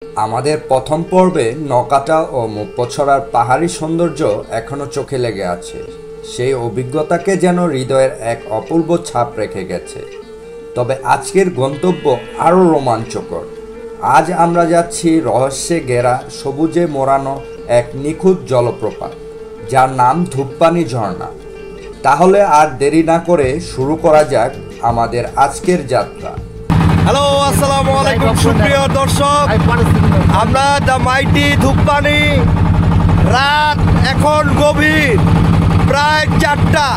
আমাদের প্রথম পর্বে নকাটা ও মুপ্পছড়ার পাহাড়ি সৌন্দর্য এখনো চোখে লেগে আছে। সেই অভিজ্ঞতাকে যেন হৃদয়ের এক অপূর্ব ছাপ রেখে গেছে। তবে আজকের গন্তব্য আরও রোমাঞ্চকর। আজ আমরা যাচ্ছি রহস্যে ঘেরা সবুজে মোড়ানো এক নিখুঁত জলপ্রপাত, যার নাম ধূপপানি ঝর্ণা। তাহলে আর দেরি না করে শুরু করা যাক আমাদের আজকের যাত্রা। হ্যালো, আসসালামু আলাইকুম সুপ্রিয় দর্শক। আমরা দ্য মাইটি ধূপপানি, রাত এখন গভীর প্রায় 4টা,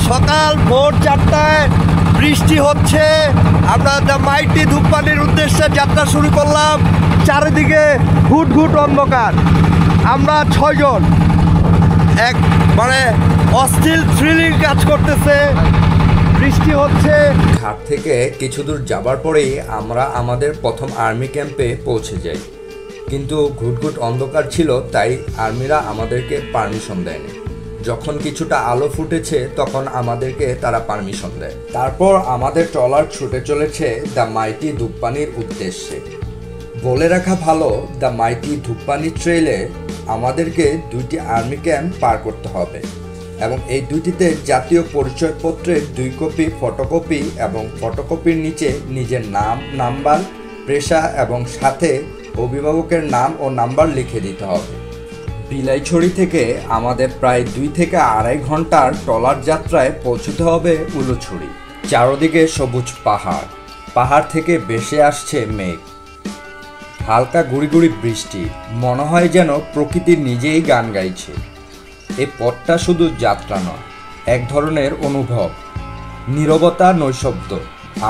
সকাল ভোর 4টায় বৃষ্টি হচ্ছে। আমরা দ্য মাইটি ধূপপানির উদ্দেশ্যে যাত্রা শুরু করলাম। চারিদিকে ঘুট ঘুট অন্ধকার। আমরা 6 জন, এক অস্থির থ্রিলিং কাজ করতেছে। বৃষ্টি হচ্ছে। ঘাট থেকে কিছু দূর যাবার পরেই আমরা আমাদের প্রথম আর্মি ক্যাম্পে পৌঁছে যাই, কিন্তু ঘুটঘুট অন্ধকার ছিল, তাই আর্মিরা আমাদেরকে পারমিশন দেয়নি। যখন কিছুটা আলো ফুটেছে তখন আমাদেরকে তারা পারমিশন দেয়। তারপর আমাদের ট্রলার ছুটে চলেছে দ্য মাইটি ধূপপানির উদ্দেশ্যে। বলে রাখা ভালো, দ্য মাইটি ধূপপানি ট্রেলে আমাদেরকে 2টি আর্মি ক্যাম্প পার করতে হবে এবং এই দুটিতে জাতীয় পরিচয়পত্রের 2 কপি ফটোকপি এবং ফটোকপির নিচে নিজের নাম, নাম্বার, পেশা এবং সাথে অভিভাবকের নাম ও নাম্বার লিখে দিতে হবে। বিলাইছড়ি থেকে আমাদের প্রায় 2 থেকে আড়াই ঘন্টার ট্রলার যাত্রায় পৌঁছতে হবে উলুছড়ি। চারদিকে সবুজ পাহাড়, পাহাড় থেকে ভেসে আসছে মেঘ, হালকা গুড়ি গুড়ি বৃষ্টি। মনে হয় যেন প্রকৃতি নিজেই গান গাইছে। এই পথটা শুধু যাত্রা নয়, এক ধরনের অনুভব, নীরবতা, নৈশব্দ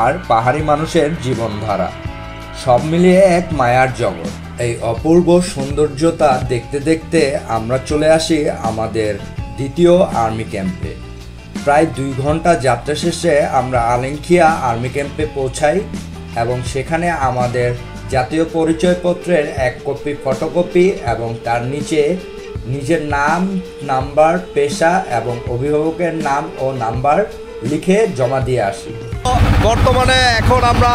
আর পাহাড়ি মানুষের জীবনধারা, সব মিলিয়ে এক মায়ার জগৎ। এই অপূর্ব সৌন্দর্যতা দেখতে দেখতে আমরা চলে আসি আমাদের দ্বিতীয় আর্মি ক্যাম্পে। প্রায় 2 ঘন্টা যাত্রা শেষে আমরা আলেঙ্খিয়া আর্মি ক্যাম্পে পৌঁছাই এবং সেখানে আমাদের জাতীয় পরিচয়পত্রের 1 কপি ফটোকপি এবং তার নিচে নিজের নাম, নাম্বার, পেশা এবং অভিভাবকের নাম ও নাম্বার লিখে জমা দিয়ে আসি। বর্তমানে এখন আমরা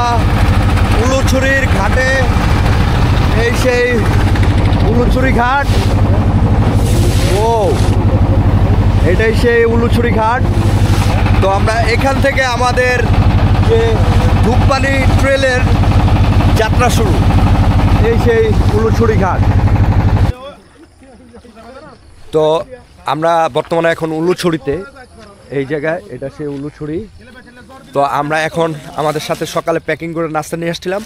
উলুছড়ির ঘাটে, এই সেই উলুছড়ি ঘাট। এটাই সেই উলুছড়ি ঘাট। তো আমরা এখান থেকে আমাদের যে ধূপপানি ট্রেলের যাত্রা শুরু। এই সেই উলুছড়ি ঘাট। তো আমরা বর্তমানে এখন উলুছড়িতে, এই জায়গায়, এটা সেই উলুছড়ি। তো আমরা এখন আমাদের সাথে সকালে প্যাকিং করে নাস্তা নিয়ে আসছিলাম,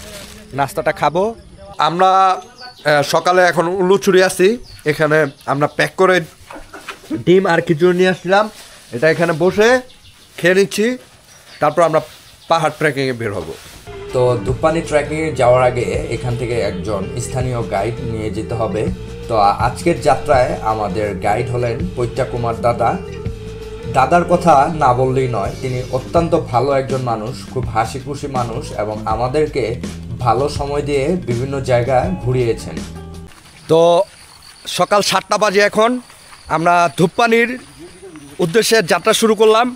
নাস্তাটা খাবো। আমরা সকালে এখন উলুছড়ি আছি। এখানে আমরা প্যাক করে ডিম আর খিচুড়ি নিয়ে আসছিলাম। এটা এখানে বসে খেয়ে নিচ্ছি, তারপর আমরা পাহাড় ট্রেকিংয়ে বের হবো। তো ধূপপানি ট্রেকিংয়ে যাওয়ার আগে এখান থেকে একজন স্থানীয় গাইড নিয়ে যেতে হবে। তো আজকের যাত্রায় আমাদের গাইড হলেন পৈত্যা কুমার দাদা। দাদার কথা না বললেই নয়, তিনি অত্যন্ত ভালো একজন মানুষ, খুব হাসি খুশি মানুষ এবং আমাদেরকে ভালো সময় দিয়ে বিভিন্ন জায়গায় ঘুরিয়েছেন। তো সকাল 7টা বাজে এখন আমরা ধূপপানির উদ্দেশ্যে যাত্রা শুরু করলাম।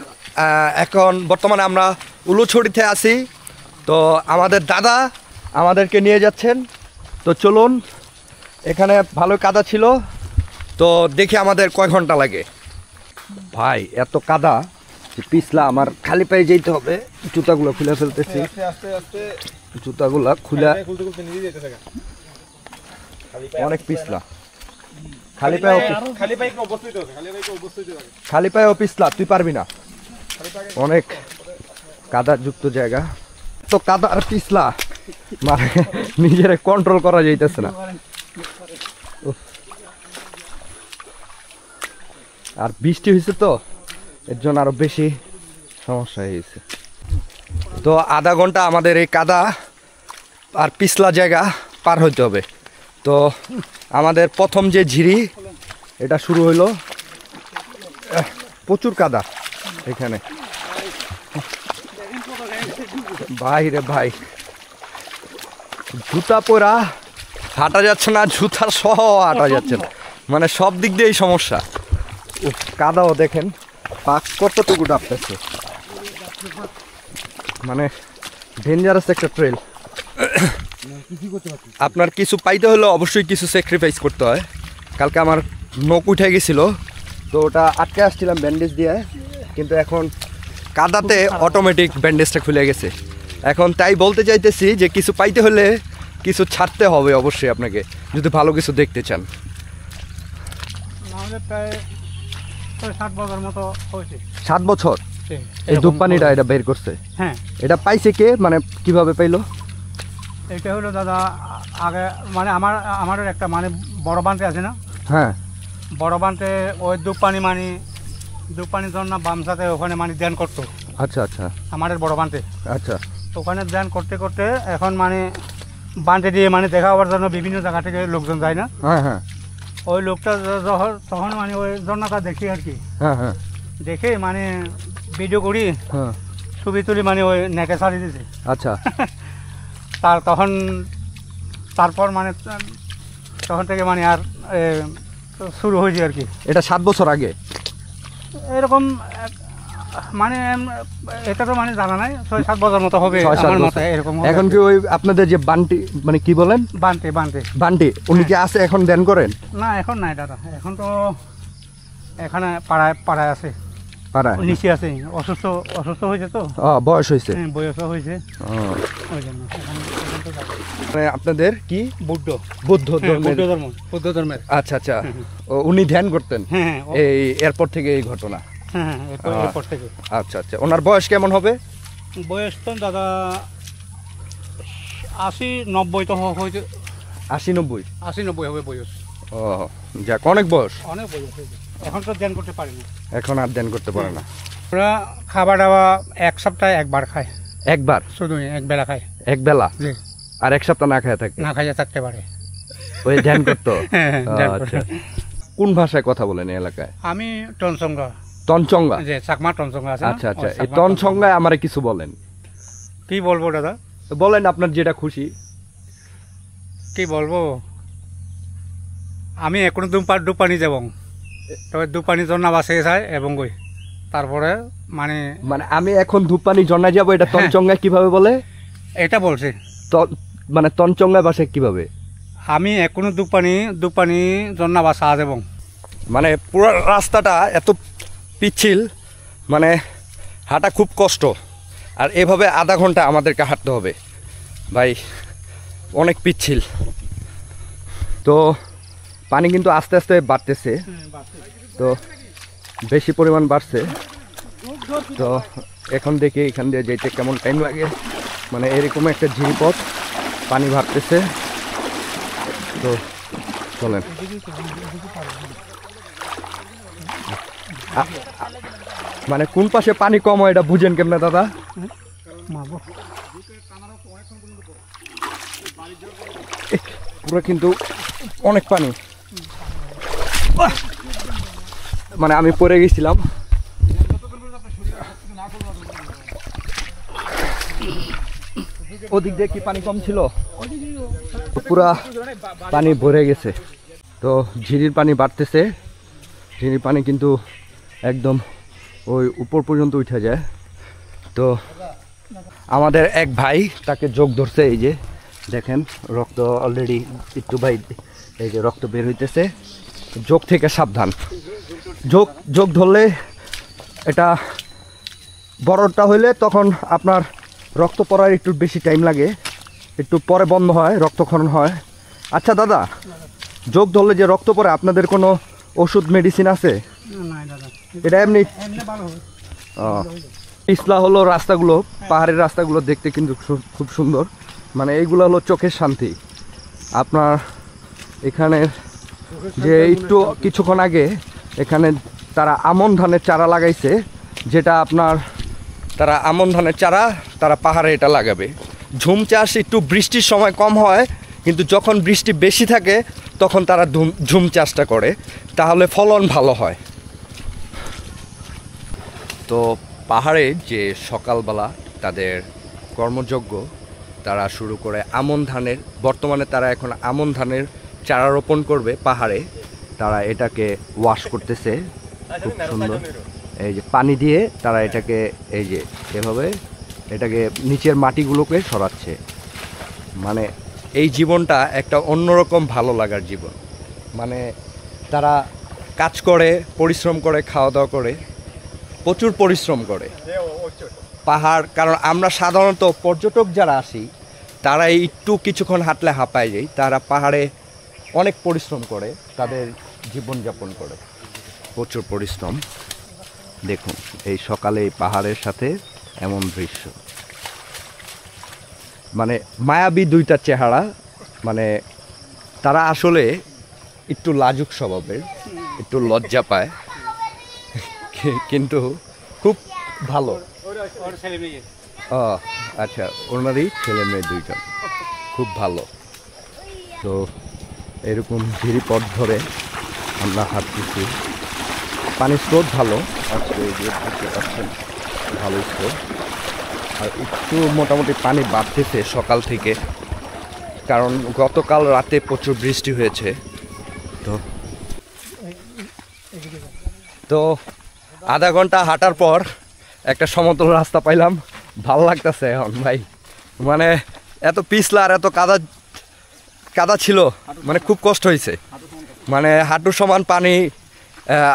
এখন বর্তমানে আমরা উলুছড়িতে আছি। তো আমাদের দাদা আমাদেরকে নিয়ে যাচ্ছেন। তো চলুন, এখানে ভালো কাদা ছিল, তো দেখি আমাদের কয় ঘন্টা লাগে। ভাই এত কাদা পিছলা, আমার খালি পায়ে যেতে হবে। জুতাগুলো খুলে ফেলতেছি, জুতাগুলা খুলে, অনেক পিছলা, খালি পায়ে পিছলা, তুই পারবি না, অনেক কাদা যুক্ত জায়গা। তো কাদা আর পিছলা, মানে নিজের কন্ট্রোল করা যাইতেছে না। আর বৃষ্টি হয়েছে তো এর জন্য আরো বেশি সমস্যা হয়েছে। তো আধা ঘন্টা আমাদের এই কাদা আর পিছলা জায়গা পার হইতে হবে। তো আমাদের প্রথম যে ঝিরি, এটা শুরু হইলো। প্রচুর কাদা এখানে, ভাই রে ভাই, জুতা পরা হাঁটা যাচ্ছে না, জুতা সহ হাঁটা যাচ্ছে না, মানে সব দিক দিয়েই সমস্যা। কাদাও দেখেন পাক কতটুকু ডাবতেছে, মানে ডেঞ্জারাস একটা ট্রেল। আপনার কিছু পাইতে হলে অবশ্যই কিছু স্যাক্রিফাইস করতে হয়। কালকে আমার নখ উঠে গেছিলো, তো ওটা আটকে আসছিলাম ব্যান্ডেজ দিয়ে, কিন্তু এখন কাদাতে অটোমেটিক ব্যান্ডেজটা খুলে গেছে। এখন তাই বলতে চাইতেছি যে কিছু পাইতে হলে কিছু ছাড়তে হবে অবশ্যই আপনাকে, যদি ভালো কিছু দেখতে চান। আমাদের প্রায় 7 বছর মতো হয়েছে। 7 বছর এই এরকম ধূপপানিটা এটা বের করছে? হ্যাঁ। এটা পাইছে কে, মানে কিভাবে পাইলো? এটা হলো দাদা আগে মানে আমাদের একটা মানে বড় বানতে আছে না, হ্যাঁ, বড় বানতে ওই দুপানির জন্য বামসাতে ওখানে মানে ধ্যান করতো। আচ্ছা আচ্ছা, আমাদের বড় বানতে আচ্ছা ওখানে ধ্যান করতে করতে এখন মানে বানতে দিয়ে মানে দেখা হওয়ার জন্য বিভিন্ন জায়গা থেকে লোকজন যায় না। হ্যাঁ হ্যাঁ ওই লোকটা তখন মানে ওই ঝর্ণাটা দেখি আর কি, হ্যাঁ হ্যাঁ দেখে মানে ভিডিও করি, হ্যাঁ, ছবি তুলি মানে ওই নেকে ছাড়ি দিয়েছে। আচ্ছা তারপর মানে তখন থেকে মানে আর শুরু হয়েছে আর কি। এটা 7 বছর আগে এরকম মানে এটা তো মানে জানা নাই, 6-7 বছর মতো হবে 6-7 আমার বছর। মাথায় এরকম। এখন কি ওই আপনাদের যে বান্টি, মানে কি বলেন, বানতে বান্টি, উনি কি আছে এখন ধ্যান করেন? না এখন নাই দাদা, এখন তো এখানে পাড়ায় আছে, পাড়ায় নিচে আছে। অসুস্থ হয়েছে তো, বয়স হয়েছে, বয়সও হয়েছে, ওই জন্য এখন তো যাবে। মানে আপনাদের কি বুদ্ধ ধর্মের। আচ্ছা আচ্ছা, উনি ধ্যান করতেন হ্যাঁ এই এরপর থেকে এই ঘটনা? হ্যাঁ এরপর থেকে। আচ্ছা আচ্ছা, ওনার বয়স কেমন হবে? বয়স তো দাদা 80-90 তো হয়েছে। 80-90? 80-90 হবে বয়স। ও যাক, অনেক বয়স। অনেক বয়স হয়েছে, এখন তো ধ্যান করতে পারি না। এখন আর ধ্যান করতে পারে না? ওরা খাবার দাওয়া 1 সপ্তাহে 1 বার খায়। একবার? শুধু 1 বেলা খায়। 1 বেলা? জি। আর 1 সপ্তাহ না খায় থাকে? না খাইয়া থাকতে পারে। ওই ধ্যান করতো? হ্যাঁ, ধ্যান করে। আচ্ছা, কোন ভাষায় কথা বলেন এই এলাকায়? আমি টনসঙ্গা। তনচঙ্গা? যে চাকমা টনসঙ্গা আছে না? আচ্ছা আচ্ছা, ওই এই চাকমা তনচঙ্গায় আমারে কিছু বলেন। কি বলবো দাদা? বলেন আপনার যেটা খুশি। কি বলবো, আমি এখনো দুপানি যাব, তবে দুপানি জন্য বাসে যায় এবং গই তারপরে মানে আমি এখন ধূপপানি জন্না যাবো, এটা তনচঙ্গায় কিভাবে বলে? এটা বলছে মানে তনচঙ্গায় ভাষায় কিভাবে? আমি এখনো দুপানি জন্য বাসা যাব। মানে পুরো রাস্তাটা এত পিচ্ছিল, মানে হাঁটা খুব কষ্ট, আর এভাবে আধা ঘন্টা আমাদেরকে হাঁটতে হবে ভাই, অনেক পিচ্ছিল। তো পানি কিন্তু আস্তে আস্তে বাড়তেছে, তো বেশি পরিমাণ বাড়ছে। তো এখন দেখি এখান দিয়ে যেতে কেমন টাইম লাগে, মানে এরকম একটা ঝিরিপথ, পানি বাড়তেছে। তো চলেন, মানে কোন পাশে পানি কম হয় এটা বুঝেন কেমনে দাদা? পুরো কিন্তু অনেক পানি, মানে আমি পড়ে গেছিলাম। ওদিক দিয়ে কি পানি কম ছিল? পুরা পানি ভরে গেছে। তো ঝিরির পানি বাড়তেছে, ঝিরির পানি কিন্তু একদম ওই উপর পর্যন্ত উঠে যায়। তো আমাদের এক ভাই, তাকে যোগ ধরছে, এই যে দেখেন রক্ত অলরেডি একটু ভাই, এই যে রক্ত বের হইতেছে। যোগ থেকে সাবধান, যোগ ধরলে, এটা বড়টা হইলে তখন আপনার রক্ত পড়ার একটু বেশি টাইম লাগে, একটু পরে বন্ধ হয়, রক্তক্ষরণ হয়। আচ্ছা দাদা, যোগ ধরলে যে রক্ত পড়ে, আপনাদের কোনো ওষুধ মেডিসিন আছে? এটা এমনি পিছলা হলো রাস্তাগুলো, পাহাড়ের রাস্তাগুলো দেখতে কিন্তু খুব সুন্দর, মানে এইগুলো হলো চোখের শান্তি। আপনার এখানে যে একটু কিছুক্ষণ আগে এখানে তারা আমন ধানের চারা লাগাইছে, যেটা আপনার তারা আমন ধানের চারা তারা পাহাড়ে এটা লাগাবে। ঝুম চাষ একটু বৃষ্টির সময় কম হয়, কিন্তু যখন বৃষ্টি বেশি থাকে তখন তারা ঝুম চাষটা করে, তাহলে ফলন ভালো হয়। তো পাহাড়ে যে সকালবেলা তাদের কর্মযজ্ঞ তারা শুরু করে আমন ধানের, বর্তমানে তারা এখন আমন ধানের চারা রোপণ করবে পাহাড়ে। তারা এটাকে ওয়াশ করতেছে খুব সুন্দর, এই যে পানি দিয়ে তারা এটাকে এই যে এভাবে এটাকে নিচের মাটিগুলোকে সরাচ্ছে, মানে এই জীবনটা একটা অন্যরকম ভালো লাগার জীবন। মানে তারা কাজ করে, পরিশ্রম করে, খাওয়া দাওয়া করে, প্রচুর পরিশ্রম করে পাহাড়। কারণ আমরা সাধারণত পর্যটক যারা আসি তারা একটু কিছুক্ষণ হাঁটলে হাঁপায় যায়, তারা পাহাড়ে অনেক পরিশ্রম করে তাদের জীবনযাপন করে, প্রচুর পরিশ্রম। দেখুন এই সকালে এই পাহাড়ের সাথে এমন দৃশ্য, মানে মায়াবী দুইটা চেহারা। মানে তারা আসলে একটু লাজুক স্বভাবের, একটু লজ্জা পায়, কিন্তু খুব ভালো। ও আচ্ছা, ওনারই ছেলে মেয়ে দুইজন, খুব ভালো। তো এরকম ঝিরিপথ ধরে আমরা হাঁটতেছি। পানির স্রোত ভালো আজকে, এই যে দেখতে পাচ্ছেন ভালো স্রোত। আর একটু মোটামুটি পানি বাড়তেছে সকাল থেকে, কারণ গতকাল রাতে প্রচুর বৃষ্টি হয়েছে। তো আধা ঘন্টা হাঁটার পর একটা সমতল রাস্তা পাইলাম, ভালো লাগতেছে এখন ভাই। মানে এত পিছলা আর এত কাদা কাদা ছিল, মানে খুব কষ্ট হয়েছে। মানে হাঁটু সমান পানি,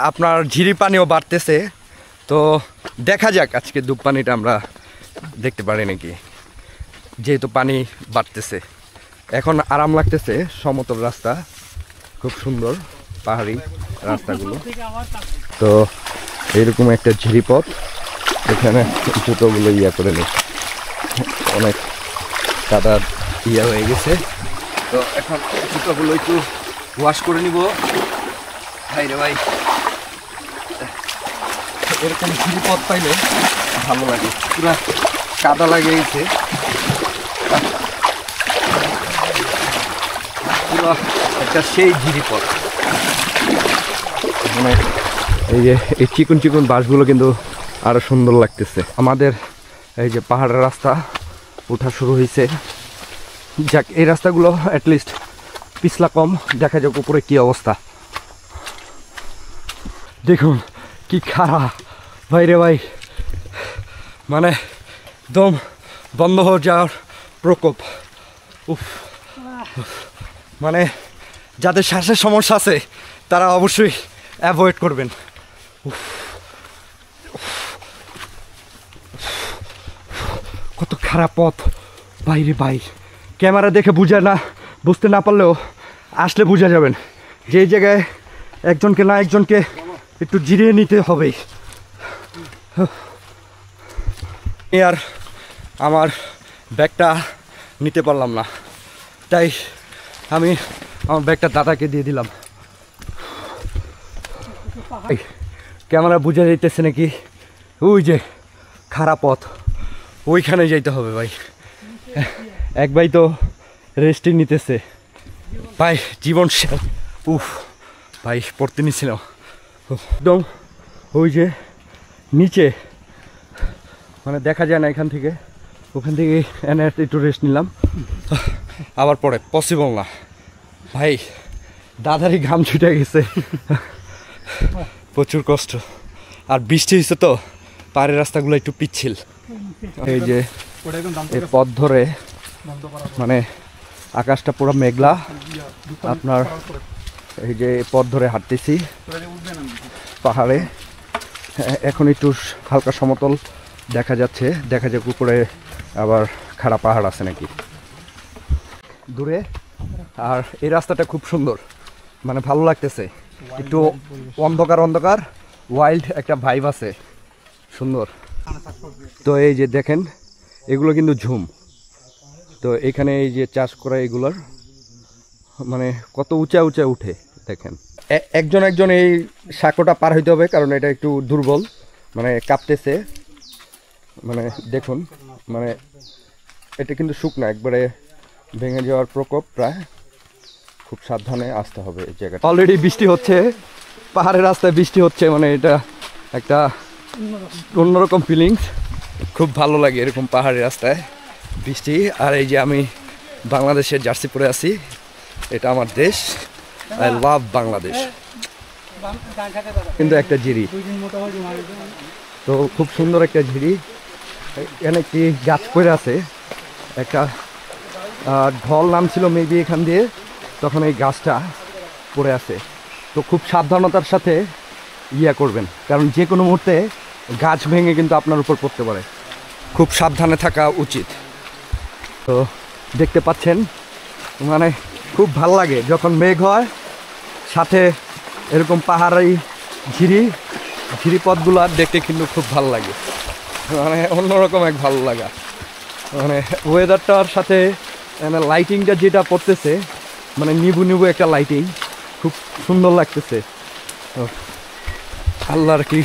আপনার ঝিরি পানিও বাড়তেছে। তো দেখা যাক আজকে ধূপপানিটা আমরা দেখতে পারি নাকি, যেহেতু পানি বাড়তেছে। এখন আরাম লাগতেছে, সমতল রাস্তা খুব সুন্দর, পাহাড়ি রাস্তাগুলো। তো এইরকম একটা ঝিরিপথ, এখানে জুতোগুলো ইয়া করে নিই, অনেক কাদা ইয়া হয়ে গেছে। তো এখন জুতোগুলো একটু ওয়াশ করে নিব। ভাই রে ভাই, এরকম ঝিরিপথ পাইলে ভালো লাগে, পুরা কাদা লাগে গেছে, পুরো একটা সেই ঝিরিপথ। মানে এই যে এই চিকন চিকন বাঁশগুলো কিন্তু আরো সুন্দর লাগতেছে। আমাদের এই যে পাহাড়ের রাস্তা ওঠা শুরু হয়েছে। যাক, এই রাস্তাগুলো অ্যাটলিস্ট পিছলা কম। দেখা যাক উপরে কি অবস্থা। দেখুন কি খারাপ ভাই রে ভাই, মানে দম বন্ধ হয়ে যাওয়ার প্রকোপ। উফ, মানে যাদের শ্বাসের সমস্যা আছে তারা অবশ্যই অ্যাভয়েড করবেন। কত খারাপ পথ বাইরে ভাই, ক্যামেরা দেখে বুঝতে না পারলেও আসলে বুঝা যাবেন যে এই জায়গায় একজনকে না একজনকে একটু জিরিয়ে নিতে হবে। আর আমার ব্যাগটা নিতে পারলাম না, তাই আমি আমার ব্যাগটা দাদাকে দিয়ে দিলাম। ক্যামেরা বুঝা যাইতেছে নাকি? ওই যে খারাপ পথ, ওইখানে যাইতে হবে ভাই। এক ভাই তো রেস্টই নিতেছে ভাই, জীবন উফ ভাই, পড়তে নিছিল একদম ওই যে নিচে, মানে দেখা যায় না এখান থেকে। ওখান থেকে এনে একটু রেস্ট নিলাম, আবার পরে পসিবল না ভাই, দাদারই ঘাম ছুটে গেছে, প্রচুর কষ্ট। আর বৃষ্টি হয়েছে তো পাহাড়ের রাস্তাগুলো একটু পিচ্ছিল। এই যে এই পথ ধরে, মানে আকাশটা পুরো মেঘলা, আপনার এই যে পথ ধরে হাঁটতেছি পাহাড়ে। এখন একটু হালকা সমতল দেখা যাচ্ছে, দেখা যাক উপরে আবার খারাপ পাহাড় আছে নাকি দূরে। আর এই রাস্তাটা খুব সুন্দর, মানে ভালো লাগতেছে, একটু অন্ধকার অন্ধকার, ওয়াইল্ড একটা ভাইব আছে, সুন্দর। তো এই যে দেখেন এগুলো কিন্তু ঝুম। তো এখানে এই যে চাষ করা এগুলোর মানে কত উঁচা উঁচা উঠে দেখেন। একজন এই সাঁকোটা পার হইতে হবে, কারণ এটা একটু দুর্বল, মানে কাঁপতেছে। মানে দেখুন, মানে এটা কিন্তু শুকনা, একবারে ভেঙে যাওয়ার প্রকোপ প্রায়। খুব সাবধানে আসতে হবে এই জায়গাটা। অলরেডি বৃষ্টি হচ্ছে, পাহাড়ের রাস্তায় বৃষ্টি হচ্ছে, মানে এটা একটা অন্যরকম ফিলিংস। খুব ভালো লাগে এরকম পাহাড়ি রাস্তায় বৃষ্টি। আর এই যে আমি বাংলাদেশের জার্সি পরে আছি, এটা আমার দেশ, আই লাভ বাংলাদেশ। কিন্তু একটা ঝিরি, তো খুব সুন্দর একটা ঝিরি। এখানে একটি গাছ পড়ে আছে, একটা ঢল নামছিল মেবি এখান দিয়ে, তখন এই গাছটা পড়ে আছে। তো খুব সাবধানতার সাথে করবেন, কারণ যে কোনো মুহূর্তে গাছ ভেঙে কিন্তু আপনার উপর পড়তে পারে, খুব সাবধানে থাকা উচিত। তো দেখতে পাচ্ছেন মানে খুব ভাল লাগে যখন মেঘ হয়, সাথে এরকম পাহাড়ি ঝিরিপথগুলো দেখতে কিন্তু খুব ভাল লাগে, মানে অন্যরকম এক ভালো লাগা। মানে ওয়েদারটার সাথে মানে লাইটিংটা যেটা পড়তেছে, মানে নিবু নিবু একটা লাইটিং, খুব সুন্দর লাগতেছে। আল্লাহর কি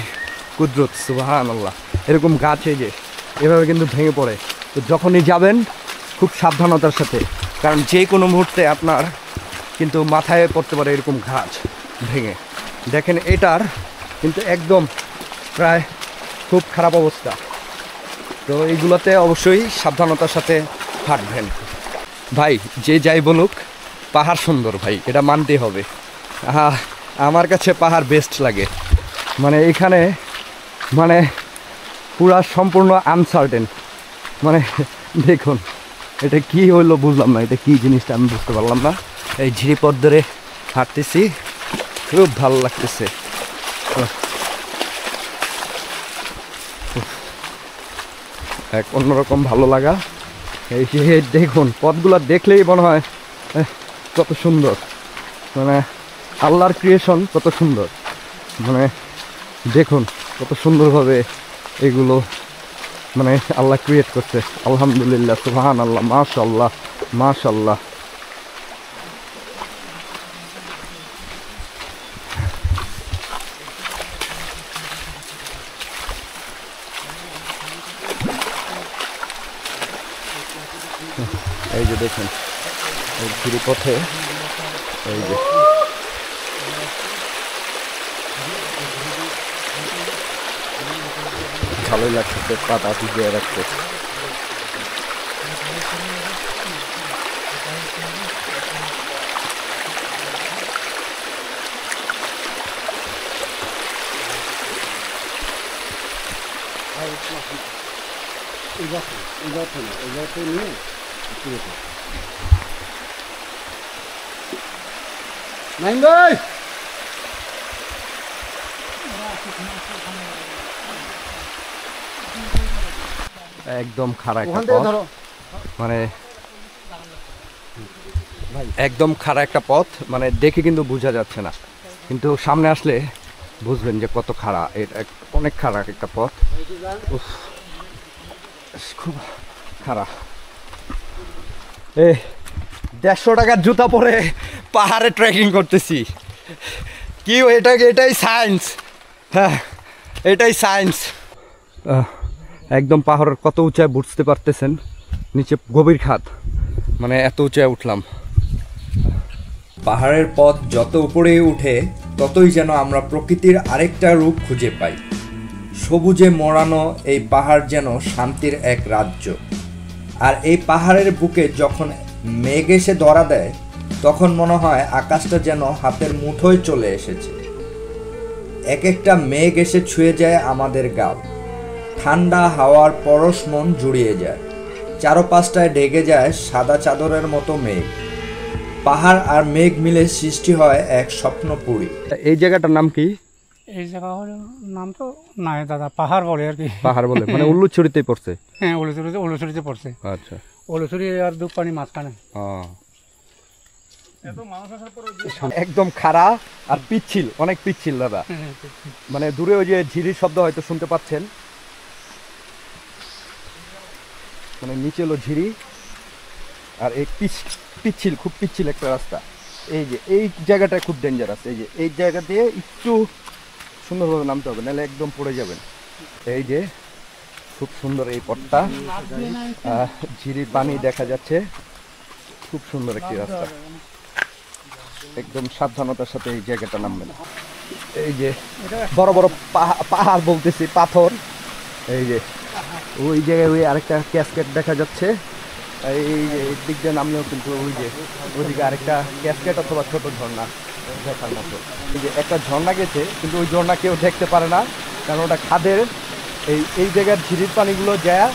কুদরত, সুবহানাল্লাহ। এরকম গাছ এই যে এভাবে কিন্তু ভেঙে পড়ে। তো যখনই যাবেন খুব সাবধানতার সাথে, কারণ যে কোনো মুহূর্তে আপনার কিন্তু মাথায় পড়তে পারে এরকম গাছ ভেঙে। দেখেন এটার কিন্তু একদম প্রায় খুব খারাপ অবস্থা। তো এইগুলোতে অবশ্যই সাবধানতার সাথে হাঁটবেন। ভাই যে যাই বলুক, পাহাড় সুন্দর ভাই, এটা মানতেই হবে। আমার কাছে পাহাড় বেস্ট লাগে। মানে এখানে মানে পুরা সম্পূর্ণ আনসার্টেন। মানে দেখুন এটা কি হইলো বুঝলাম না, এটা কি জিনিসটা আমি বুঝতে পারলাম না। এই ঝিরিপথ ধরে হাঁটতেছি, খুব ভালো লাগতেছে। এক অন্যরকম ভালো লাগা। এই যে দেখুন পথগুলো দেখলেই মনে হয় কত সুন্দর, মানে আল্লাহর ক্রিয়েশন কত সুন্দর। মানে দেখুন কত সুন্দরভাবে এগুলো মানে আল্লাহ ক্রিয়েট করছে। আলহামদুলিল্লাহ, সুবহানাল্লাহ, মাশাআল্লাহ মাশাআল্লাহ। এই যে দেখুন এই ঝিরিপথে এই যে ভালোই লাগছে, পাতা ভিজিয়ে রাখতে। একদম খাড়া একটা পথ, মানে একদম খাড়া একটা পথ, মানে দেখে কিন্তু বোঝা যাচ্ছে না, কিন্তু সামনে আসলে বুঝবেন যে কত খাড়া। এটা অনেক খাড়া একটা পথ, খুব খাড়া। 150 টাকার জুতা পরে পাহাড়ে ট্রেকিং করতেছি, কি এটাই সায়েন্স। হ্যাঁ এটাই সায়েন্স। একদম পাহাড়ের কত উঁচায় বুঝতে পারতেছেন, নিচে গভীর খাদ, মানে এত উঁচায় উঠলাম। পাহাড়ের পথ যত উপরে উঠে ততই যেন আমরা প্রকৃতির আরেকটা রূপ খুঁজে পাই। সবুজে মোড়ানো এই পাহাড় যেন শান্তির এক রাজ্য। আর এই পাহাড়ের বুকে যখন মেঘ এসে ধরা দেয়, তখন মনে হয় আকাশটা যেন হাতের মুঠোয় চলে এসেছে। এক একটা মেঘ এসে ছুঁয়ে যায় আমাদের গাল, ঠান্ডা হাওয়ার পরশ মন জুড়িয়ে যায়। চারপাশটায় ঢেকে যায় সাদা চাদরের মতো মেঘ। পাহাড় আর মেঘ মিলে সৃষ্টি হয় এক স্বপ্নপুরী। এই জায়গাটার নাম কি? এই জায়গা নাম তো নাই দাদা, পাহাড় বলে আর কি। পাহাড় বলে মানে উল্লুছড়িতেই পড়ছে? হ্যাঁ উলুছড়িতে পড়ছে। আচ্ছা, উলুছড়ি আর দুপানি মাঝখানে। একদম খাড়া আর পিচ্ছিল, অনেক পিচ্ছিল দাদা। মানে দূরে ওই যে ঝিরির শব্দ হয়তো শুনতে পাচ্ছেন, মানে নিচে হলো ঝিরি আর এই পিচ্ছিল, খুব পিচ্ছিল একটা রাস্তা। এই যে এই জায়গাটা খুব ডেঞ্জারাস। এই যে এই জায়গা দিয়ে একটু সুন্দরভাবে নামতে হবে, নাহলে একদম পড়ে যাবেন। এই যে খুব সুন্দর এই পথটা, ঝিরির পানি দেখা যাচ্ছে, খুব সুন্দর একটি রাস্তা। একদম সাবধানতার সাথে এই জায়গাটা নামবেন। এই যে বড় বড় পাহাড় বলতেছি, পাথর। এই যে ওই জায়গায় ওই আরেকটা ক্যাসকেট দেখা যাচ্ছে। এই দিক দিয়ে নামলেও কিন্তু ওই যে ওইদিকে আরেকটা ক্যাসকেট অথবা ছোট ঝর্ণা দেখার মতো। এই যে একটা ঝর্ণা গেছে, কিন্তু ওই ঝর্ণা কেউ দেখতে পারে না, কারণ ওটা খাদের। এই জায়গার ঝিরির পানিগুলো যায়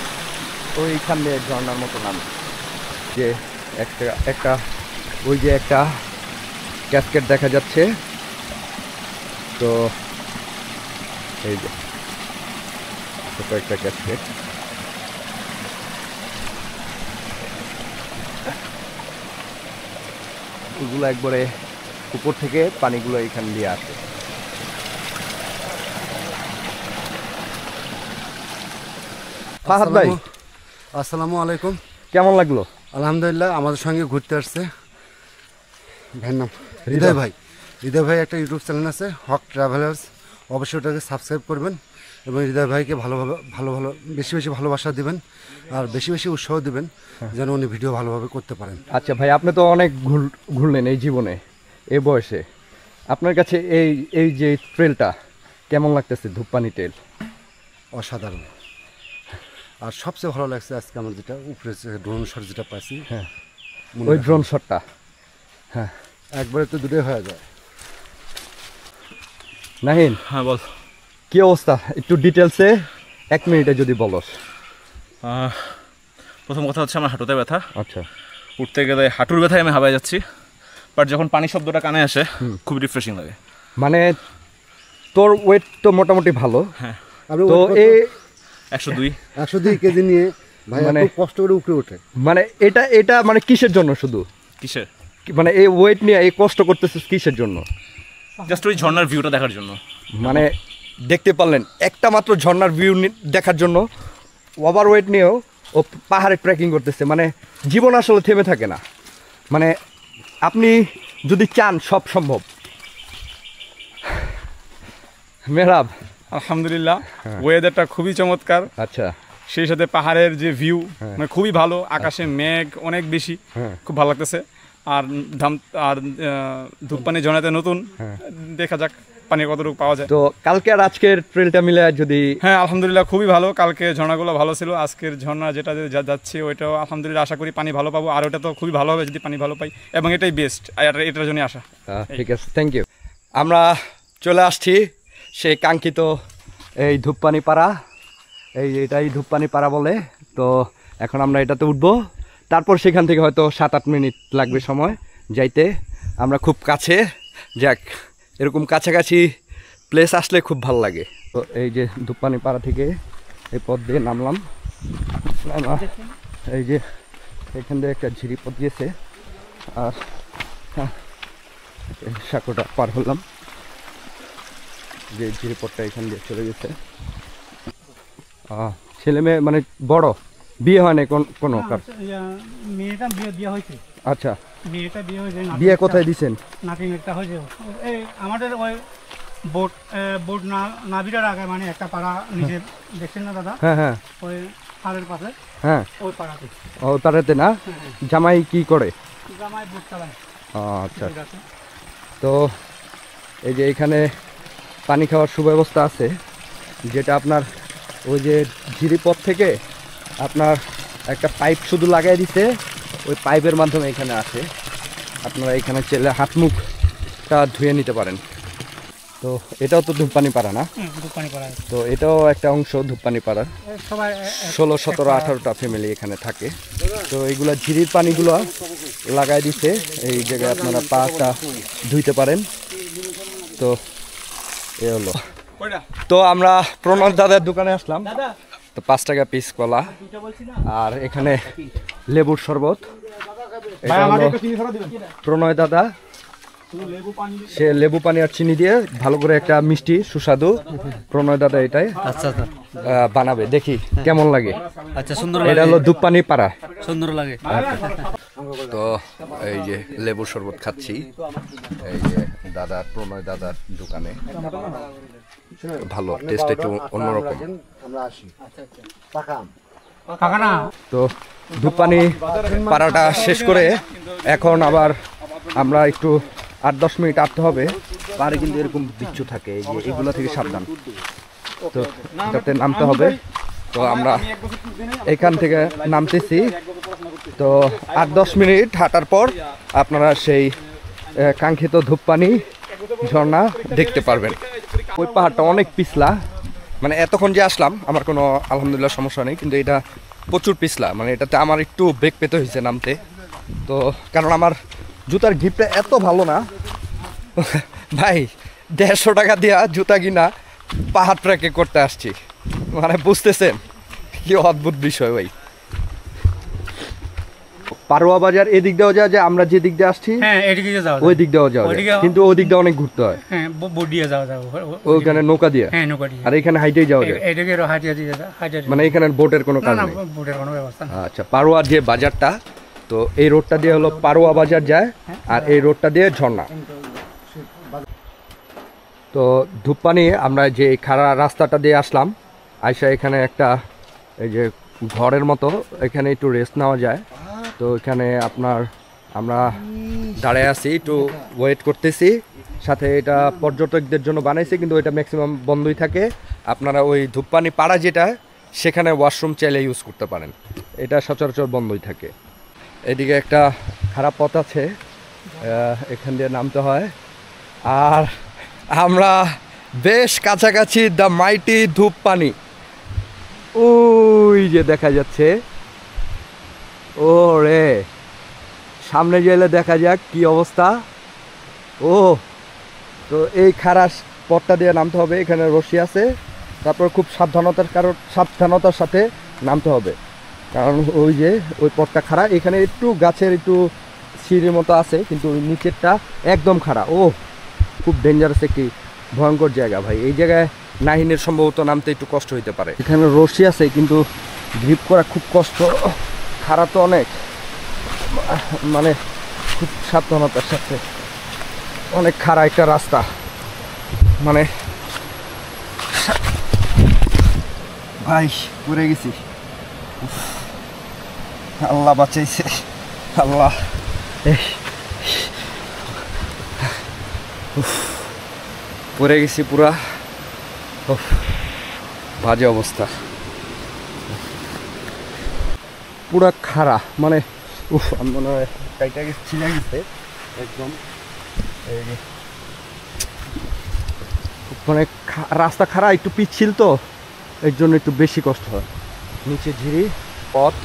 ওইখান দিয়ে ঝর্ণার মতো নামে। যে একটা একটা ওই যে একটা ক্যাসকেট দেখা যাচ্ছে। তো এই যে ছোট একটা ক্যাসকেট। ওগুলো একবারে উপর থেকে পানিগুলো এখান দিয়ে আসে। ফাহাদ ভাই, আসসালামু আলাইকুম। কেমন লাগলো? আলহামদুলিল্লাহ, আমাদের সঙ্গে ঘুরতে আসছে ভাইয়ের নাম হৃদয় ভাই। হৃদয় ভাই একটা ইউটিউব চ্যানেল আছে, হক ট্রাভেলার্স, অবশ্যই ওটাকে সাবস্ক্রাইব করবেন এবং হৃদয় ভাইকে ভালো বেশি বেশি ভালোবাসা দিবেন আর বেশি বেশি উৎসাহ দিবেন যেন উনি ভিডিও ভালোভাবে করতে পারেন। আচ্ছা ভাই, আপনি তো অনেক ঘুরলেন এই জীবনে, এই বয়সে। আপনার কাছে এই যে ট্রেলটা কেমন লাগতেছে? ধূপপানি ট্রেল অসাধারণ। আর সবচেয়ে ভালো লাগছে আজকে আমার যেটা উপরে ড্রোন শট যেটা পাইছি, হ্যাঁ ওই ড্রোন শটটা, হ্যাঁ একবারে তো দুটোই হয়ে যায়। নাহিন, হ্যাঁ বল। কি অবস্থা একটু ডিটেলসে 1 মিনিটে যদি বলস। প্রথম কথা হচ্ছে আমার হাঁটুতে ব্যথা। আচ্ছা, উঠতে গেলে হাঁটুর ব্যথায় আমি হাবায় যাচ্ছি, বাট যখন পানি শব্দটা কানে আসে খুব রিফ্রেশিং লাগে। মানে তোর ওয়েট তো মোটামুটি ভালো, হ্যাঁ। তো এই 102 কেজি নিয়ে ভাই মানে এত কষ্ট করে উপরে ওঠে। মানে এটা মানে কিসের জন্য? শুধু কিসের? মানে এই ওয়েট নিয়ে এই কষ্ট করতেছিস কিসের জন্য? জাস্ট ওই ঝর্ণার ভিউটা দেখার জন্য। মানে দেখতে পারলেন একটা মাত্র ঝর্ণার ভিউ দেখার জন্য ওভার ওয়েট নিয়েও ও পাহাড়ে ট্রেকিং করতেছে। মানে জীবন আসলে থেমে থাকে না। মানে আপনি যদি চান সব সম্ভব। মেহরাব, আলহামদুলিল্লাহ, ওয়েদারটা খুবই চমৎকার। আচ্ছা, সেই সাথে পাহাড়ের যে ভিউ মানে খুবই ভালো, আকাশে মেঘ অনেক বেশি, খুব ভালো লাগতেছে। আর ধূপপানি ঝর্ণাতে নতুন, দেখা যাক পানি কতটুকু পাওয়া যায়। তো কালকে আর আজকের ট্রেলটা মিলে যদি, হ্যাঁ আলহামদুলিল্লাহ খুবই ভালো। কালকে ঝর্ণাগুলো ভালো ছিল, আজকের ঝর্ণা যেটা যাচ্ছে ওইটাও আলহামদুলিল্লাহ আশা করি পানি ভালো পাবো। আর ওটা তো খুবই ভালো হবে যদি পানি ভালো পাই, এবং এটাই বেস্ট, এটার জন্যই আশা। ঠিক আছে, থ্যাংক ইউ। আমরা চলে আসছি সেই কাঙ্ক্ষিত এই ধূপপানি পাড়া। এটাই ধূপপানি পাড়া বলে। তো এখন আমরা এটাতে উঠবো, তারপর সেখান থেকে হয়তো 7-8 মিনিট লাগবে সময় যাইতে। আমরা খুব কাছে, যাক এরকম কাছাকাছি প্লেস আসলে খুব ভালো লাগে। তো এই যে ধূপপানি পাড়া থেকে এই পথ দিয়ে নামলাম। এই যে এখান থেকে একটা ঝিরি পথ গিয়েছে, আর সাঁকোটা পার হলাম, যে ঝিরি পথটা এখান দিয়ে চলে গেছে। ছেলে মেয়ে মানে বড় বিয়ে হয় না কোনো? মেয়েটা বিয়ে হয়েছে। আচ্ছা, মেয়েটা বিয়ে হয়েছে। বিয়ে কোথায় দিছেন? নাতিন একটা হয়েছে। এই আমাদের ওই বোট নাবিটার আগে, মানে একটা পাড়া নিচে দেখছেন না দাদা? হ্যাঁ হ্যাঁ, ওই খালের পাশে, হ্যাঁ ওই পাড়াতে। ও তারাতে না? জামাই কি করে? জামাই বোট চালায়। আচ্ছা, তো এই যে এখানে পানি খাওয়ার সুব্যবস্থা আছে, যেটা আপনার ওই যে ঝিরিপথ থেকে আপনার একটা পাইপ শুধু লাগাই দিতে, ওই পাইপের মাধ্যমে এখানে আসে। আপনারা এখানে চেলে হাত মুখটা ধুয়ে নিতে পারেন। তো এটাও তো ধূপপানি পাড়া না? ধূপপানি পাড়া। তো এটাও একটা অংশ ধূপপানি পাড়ার। সবাই 16, 17, 18টা ফ্যামিলি এখানে থাকে। তো এইগুলা ঝিরির পানিগুলো লাগাই দিতে, এই জায়গায় আপনারা পাটা ধুইতে পারেন। তো এ হলো। তো আমরা প্রণব দাদার দোকানে আসলাম। তো 5 টাকা পিস কলা, আর এখানে লেবুর শরবত। প্রণয় দাদা সে লেবু পানি আর চিনি দিয়ে ভালো করে একটা মিষ্টি সুস্বাদু প্রণয় দাদা এটাই বানাবে। দেখি কেমন লাগে। আচ্ছা, সুন্দর এটা হলো ধূপপানি পাড়া, সুন্দর লাগে। তো এই যে লেবুর শরবত খাচ্ছি, এই যে দাদার প্রণয় দাদার দোকানে। ভালো টেস্ট, একটু অন্যরকম। তো ধূপপানি পাড়াটা শেষ করে এখন আবার আমরা একটু 8-10 মিনিট আটতে হবে। পাড়ে কিন্তু এরকম বিচ্ছু থাকে, এই যে এগুলো থেকে সাবধান। তো এটাতে নামতে হবে। তো আমরা এখান থেকে নামতেছি। তো 8-10 মিনিট হাঁটার পর আপনারা সেই কাঙ্ক্ষিত ধূপপানি ঝর্ণা দেখতে পারবেন। ওই পাহাড়টা অনেক পিছলা, মানে এতক্ষণ যে আসলাম আমার কোনো আলহামদুলিল্লাহ সমস্যা নেই, কিন্তু এটা প্রচুর পিছলা। মানে এটাতে আমার একটু বেগ পেতে হয়েছে নামতে। তো কারণ আমার জুতার গ্রিপটা এত ভালো না ভাই, 150 টাকা দিয়া জুতা কিনা পাহাড় ট্রেকে করতে আসছি, মানে বুঝতেছেন কি অদ্ভুত বিষয় ভাই। পারোয়া বাজার এদিক দেওয়া যায়, যে আমরা যে দিক দিয়ে আসছি হ্যাঁ এদিকে যাওয়া ওই দিক দেওয়া যাওয়া যায়, কিন্তু ওই দিক দিয়ে অনেক ঘুরতে হয়। হ্যাঁ বোট দিয়ে যাওয়া যাবে ওইখানে নৌকা দিয়ে, হ্যাঁ নৌকা দিয়ে, আর এখানে হাইটেই যাওয়া যায়, এদিকে হাটিয়া দিয়ে হাটিয়া মানে এখানে বোটের কোনো কাজ নেই। বোটের কোনো ব্যবস্থা নেই। আচ্ছা, পারোয়ার যে বাজারটা, তো এই রোডটা দিয়ে হলো পারোয়া বাজার যায়, আর এই রোডটা দিয়ে ঝর্ণা। তো ধূপপানি আমরা যে খাড়া রাস্তাটা দিয়ে আসলাম, আইসা এখানে একটা এই যে ঘরের মতো, এখানে একটু রেস্ট নেওয়া যায়। তো এখানে আপনার আমরা দাঁড়ায় আছি, একটু ওয়েট করতেছি। সাথে এটা পর্যটকদের জন্য বানাইছে, কিন্তু এটা ম্যাক্সিমাম বন্ধই থাকে। আপনারা ওই ধূপপানি পাড়া যেটা, সেখানে ওয়াশরুম চাইলে ইউজ করতে পারেন, এটা সচরাচর বন্ধই থাকে। এদিকে একটা খারাপ পথ আছে, এখান দিয়ে নামতে হয়। আর আমরা বেশ কাছাকাছি দ্য মাইটি ধূপপানি, ওই যে দেখা যাচ্ছে। ও রে, সামনে গেলে দেখা যাক কি অবস্থা। ও, তো এই খারাপ পথটা দিয়ে নামতে হবে, এখানে রশি আছে। তারপর খুব সাবধানতার সাথে নামতে হবে, কারণ ওই যে ওই পথটা খাড়া, এখানে একটু গাছের একটু সিঁড়ির মতো আছে, কিন্তু ওই নিচেরটা একদম খাড়া। ও, খুব ডেঞ্জারাস একটি ভয়ঙ্কর জায়গা ভাই। এই জায়গায় নাহিনের সম্ভবত নামতে একটু কষ্ট হইতে পারে। এখানে রশি আছে, কিন্তু গ্রিপ করা খুব কষ্ট, খাড়া তো অনেক, মানে খুব সাবধানতার সাথে। অনেক খাড়া একটা রাস্তা, মানে ভাই পড়ে গেছি, আল্লাহ বাঁচাইছে, আল্লাহ। পড়ে গেছি পুরা, বাজে অবস্থা, পুরা খাড়া, মানে আমি মনে হয় কাইটা গেছে, ছিঁড়ে গেছে একদম। মানে রাস্তা খাড়া, একটু পিচ্ছিল, তো এর জন্য একটু বেশি কষ্ট হয়। নিচে ঝিরি পথ,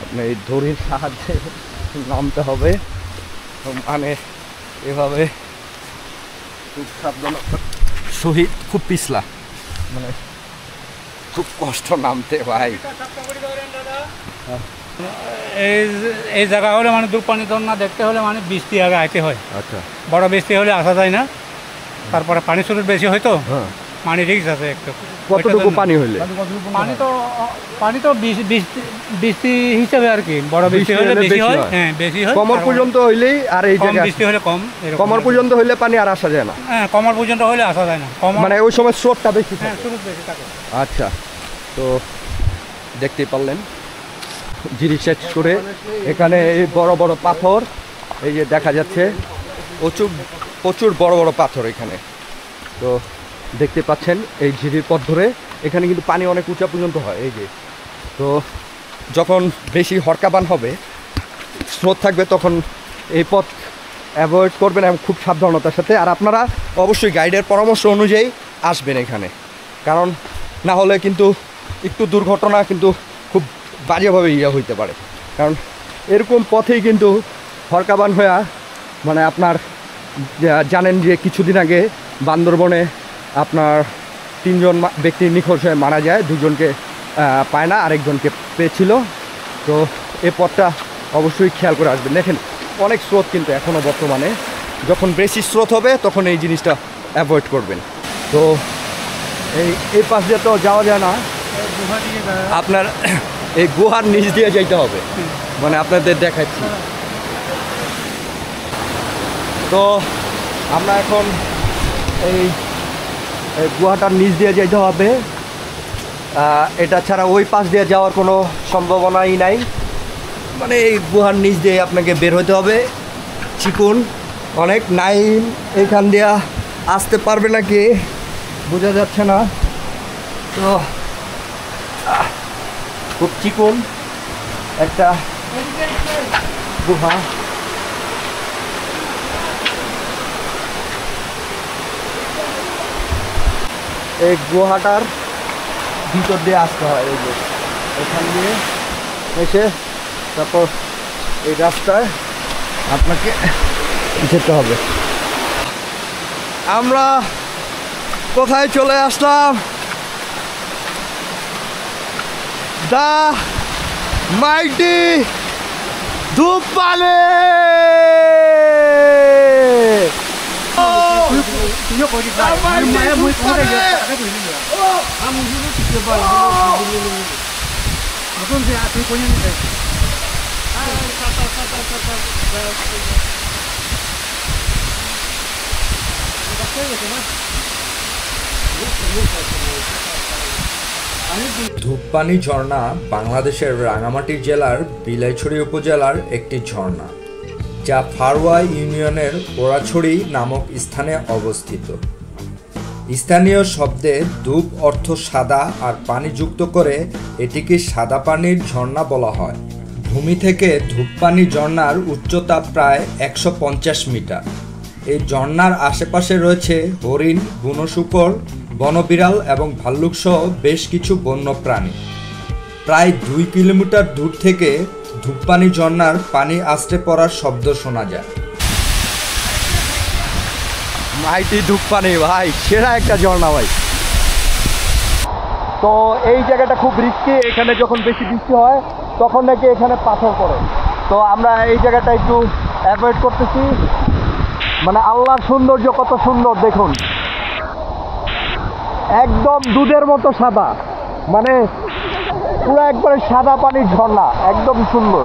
আপনার এই দড়ির সাহায্যে নামতে হবে, মানে এভাবে খুব সাবধানতার সহিত, খুব পিছলা, মানে খুব কষ্ট নামতে ভাই। এই জায়গা হলে মানে ধূপপানি ঝর্ণা দেখতে হলে মানে বৃষ্টি আগে আইতে হয়। আচ্ছা, বড় বৃষ্টি হলে আসা যায় না, তারপরে পানি স্রোত বেশি হয় তো, হ্যাঁ। পানি রিক্স আছে একটু। কতটুকু পানি হইলে? পানি তো বৃষ্টি হিসাবে আর কি, বড় বৃষ্টি হলে বেশি হয়, হ্যাঁ বেশি হয়। কমর পর্যন্ত হইলেই, আর এই কম জায়গায় বৃষ্টি হলে কম, কমর পর্যন্ত হইলে পানি আর আসা যায় না, হ্যাঁ কমর পর্যন্ত হলে আসা যায় না, মানে ওই সময় স্রোতটা বেশি হ্যাঁ থাকে। স্রোত বেশি থাকে। আচ্ছা, তো দেখতেই পারলেন জিরি শেষ করে, এখানে এই বড় বড় পাথর, এই যে দেখা যাচ্ছে প্রচুর বড় বড় পাথর এখানে। তো দেখতে পাচ্ছেন এই ঝিরির পথ ধরে, এখানে কিন্তু পানি অনেক উঁচা পর্যন্ত হয়। এই যে, তো যখন বেশি হরকাবান হবে, স্রোত থাকবে, তখন এই পথ অ্যাভয়েড করবেন এবং খুব সাবধানতার সাথে। আর আপনারা অবশ্যই গাইডের পরামর্শ অনুযায়ী আসবেন এখানে, কারণ না হলে কিন্তু একটু দুর্ঘটনা কিন্তু খুব বাজেভাবে হইতে পারে। কারণ এরকম পথেই কিন্তু হরকাবান হয়ে, মানে আপনার জানেন যে কিছুদিন আগে বান্দরবনে আপনার 3 জন ব্যক্তি নিখোঁজ হয়ে মারা যায়, 2 জনকে পায় না, আরেকজনকে পেয়েছিল। তো এই পথটা অবশ্যই খেয়াল করে আসবেন। দেখেন অনেক স্রোত কিন্তু এখনও বর্তমানে, যখন বেশি স্রোত হবে তখন এই জিনিসটা অ্যাভয়েড করবেন। তো এই পাশ দিয়ে তো যাওয়া যায় না, আপনার এই গুহার নিচ দিয়ে যাইতে হবে, মানে আপনাদের দেখাচ্ছি। তো আমরা এখন এই গুহাটার নিচ দিয়ে যেতে হবে, এটা ছাড়া ওই পাশ দিয়ে যাওয়ার কোনো সম্ভাবনাই নাই, মানে এই গুহার নিচ দিয়ে আপনাকে বের হতে হবে। চিকুন অনেক, নাইম এইখান দিয়ে আসতে পারবে নাকি বোঝা যাচ্ছে না, তো খুব চিকুন একটা গুহা। এই গুহাটার ভিতর দিয়ে আসতে হয়, এই যে এখান দিয়ে এসে তারপর এই রাস্তায় আপনাকে যেতে হবে। আমরা কোথায় চলে আসলাম? দা মাইটি ধূপপানি। ধূপপানি ঝর্ণা বাংলাদেশের রাঙামাটি জেলার বিলাইছড়ি উপজেলার একটি ঝর্ণা, যা ফারওয়া ইউনিয়নের ওরাছড়ি নামক স্থানে অবস্থিত। স্থানীয় শব্দে ধূপ অর্থ সাদা আর পানি যুক্ত করে এটিকে সাদা পানির ঝর্ণা বলা হয়। ভূমি থেকে ধূপপানি ঝর্ণার উচ্চতা প্রায় 150 মিটার। এই ঝর্ণার আশেপাশে রয়েছে হরিণ, বুনো শূকর, বনবিড়াল এবং ভাল্লুক সহ বেশ কিছু বন্যপ্রাণী। প্রায় 2 কিলোমিটার দূর থেকে ধূপপানি ঝর্ণার পানি আছড়ে পড়ার শব্দ শোনা যায়। মাইটি ধূপপানি ভাই, সেরা একটা ঝর্ণা ভাই। তো এই জায়গাটা খুব রিস্কি, এখানে যখন বেশি বৃষ্টি হয় তখন নাকি এখানে পাথর পড়ে। তো আমরা এই জায়গাটা একটু অ্যাভয়েড করতেছি। মানে আল্লাহর সৌন্দর্য কত সুন্দর দেখুন, একদম দুধের মতো সাদা, মানে পুরো একবারে সাদা পানির ঝর্ণা, একদম সুন্দর।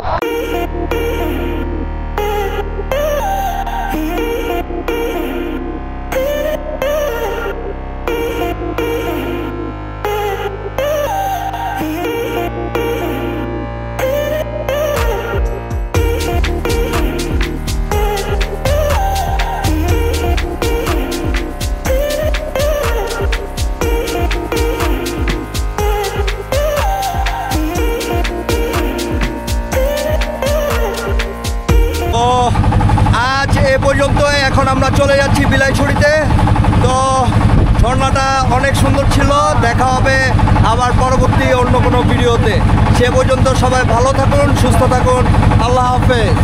আজ এ পর্যন্ত, এখন আমরা চলে যাচ্ছি বিলাইছড়িতে। তো ঝর্ণাটা অনেক সুন্দর ছিল। দেখা হবে আবার পরবর্তী অন্য কোনো ভিডিওতে। সে পর্যন্ত সবাই ভালো থাকুন, সুস্থ থাকুন। আল্লাহ হাফেজ।